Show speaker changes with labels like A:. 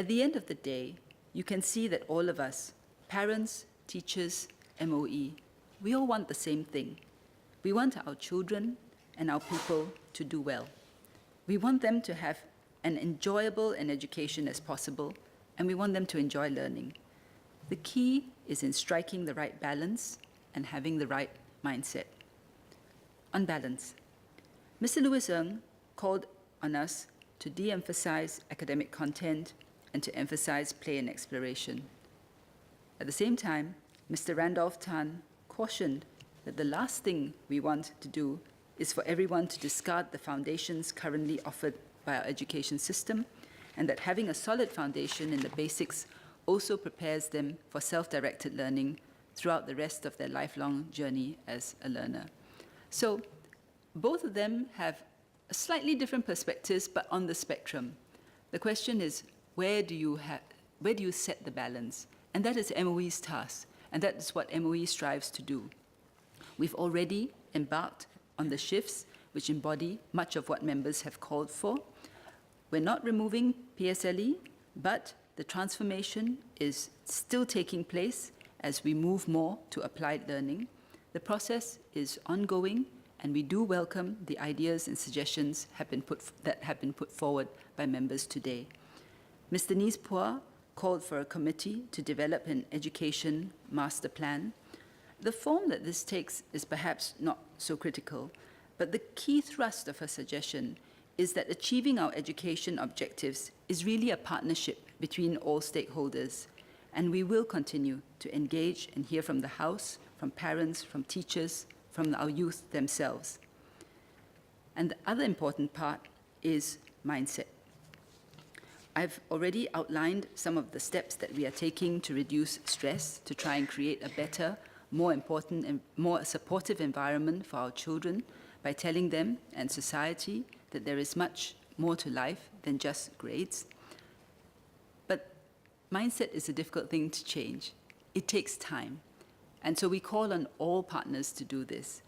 A: At the end of the day, you can see that all of us, parents, teachers, MOE, we all want the same thing. We want our children and our people to do well. We want them to have an enjoyable an education as possible, and we want them to enjoy learning. The key is in striking the right balance and having the right mindset. On balance, Mr. Lewis Ng called on us to de-emphasize academic content and to emphasize play and exploration. At the same time, Mr. Randolph Tan cautioned that the last thing we want to do is for everyone to discard the foundations currently offered by our education system, and that having a solid foundation in the basics also prepares them for self-directed learning throughout the rest of their lifelong journey as a learner. So both of them have slightly different perspectives, but on the spectrum. The question is, where do you set the balance? And that is MOE's task, and that is what MOE strives to do. We've already embarked on the shifts which embody much of what members have called for. We're not removing PSLE, but the transformation is still taking place as we move more to applied learning. The process is ongoing, and we do welcome the ideas and suggestions that have been put forward by members today. Mr. Nispua called for a committee to develop an education master plan. The form that this takes is perhaps not so critical, but the key thrust of her suggestion is that achieving our education objectives is really a partnership between all stakeholders, and we will continue to engage and hear from the House, from parents, from teachers, from our youth themselves. And the other important part is mindset. I've already outlined some of the steps that we are taking to reduce stress, to try and create a better, more important and more supportive environment for our children by telling them and society that there is much more to life than just grades. But mindset is a difficult thing to change. It takes time. And so we call on all partners to do this.